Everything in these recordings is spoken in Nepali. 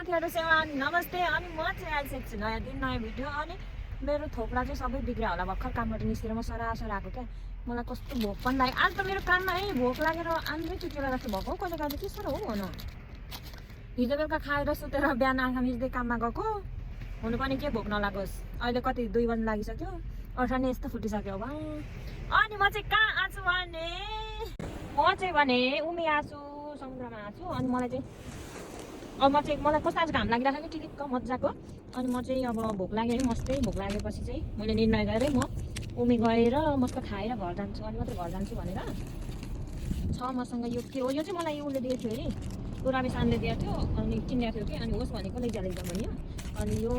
साथीहरु सेवा नमस्ते। अनि म चाहिँ आइसकेको छु नयाँ दिन नयाँ भिडियो। अनि मेरो थोप्रा चाहिँ सबै बिग्रियो होला, भर्खर कामबाट निस्केर म सरासर आएको क्या। मलाई कस्तो भोक पनि लाग्यो आज त। मेरो काममा है भोक लागेर आन्द्रै चुटिएर जस्तो भएको। कहिले कहिले के साह्रो हो भन। हिजो बेलुका खाएर सुतेर बिहान आँखा मिच्दै काममा गएको, हुनु पनि के भोक नलागोस्। अहिले कति 2 बजे लागिसक्यो, अर्थात् यस्तो फुटिसक्यो बा। अनि म चाहिँ कहाँ आछु भने उमी आछु, समुद्रमा आछु। अनि मलाई कस्तो आज घाम लागिरहेको नि टिलिक्क मजाको। अनि म चाहिँ अब भोक लाग्यो है, मस्तै भोक लागेपछि चाहिँ मैले निर्णय गरेँ म उमी गएर मस्त खाएर घर जान्छु। अनि मात्रै घर जान्छु भनेर छ मसँग। यो के हो? यो चाहिँ मलाई उसले दिएको थियो अरे, उराबे सानले दिएको थियो। अनि किनेको थियो कि, अनि होस् भनेको लैजा भन्यो। अनि यो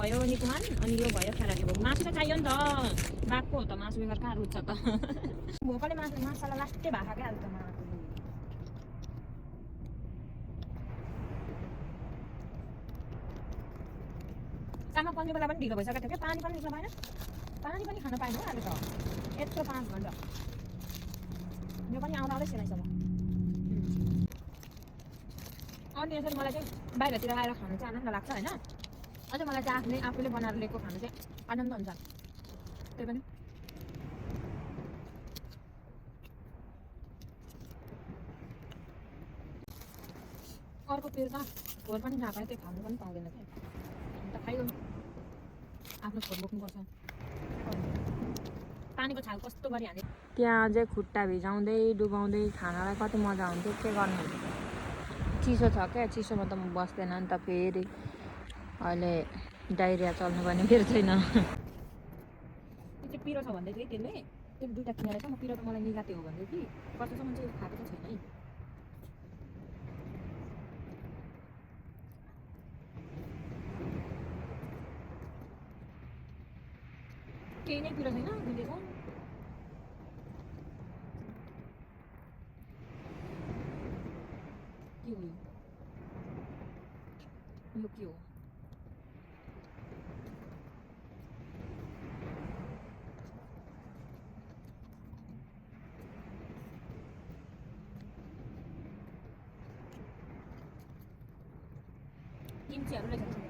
भयो निकुमान, अनि यो भयो खेराको भोग। मासु त चाहियो नि त, बाघको हो त मासु बेगर कहाँ रुच्छ त। भोकले मासुला लास्टै भएको क्या आज त। चामल पन्ने बेला पनि ढिलो भइसकेको थियो क्या। पानी पनि निस्न पाएन, पानी पनि खान पाएन हो आज त। यत्रो 5 घन्टा यो पनि आउँदा आउँदै सेलाइछ। अनि यसरी मलाई चाहिँ बाहिरतिर आएर खानु चाहिँ आनन्द लाग्छ होइन। अझै मलाई चाहिँ आफूले बनाएर ल्याएको खानु चाहिँ आनन्द हुन्छ। त्यही पनि अर्को पेरका खोर पनि जहाँ पायो त्यो खानु पनि पाउँदैन क्या। अन्त खाइयो आफ्नो खोर बोक्नुपर्छ। पानीको छाल कस्तो गरिहाल्ने त्यहाँ अझै खुट्टा भिजाउँदै डुबाउँदै खानालाई कति मजा हुन्थ्यो। के गर्नु, चिसो छ क्या, चिसोमा त म बस्दैन नि त। फेरि अहिले डाइरिया चल्नु पनि फेरि छैन। त्यो पिरो छ भन्दै थियो त्यसले, त्यो 2टा किनेर छ। म पिरो त मलाई निगाते हो भन्दै कि कतिसम्म चाहिँ खाएको त छैन है। केही नै पिरो छैन दिँदैछ। के हो यो के हो? किम्चीहरू रहेछ।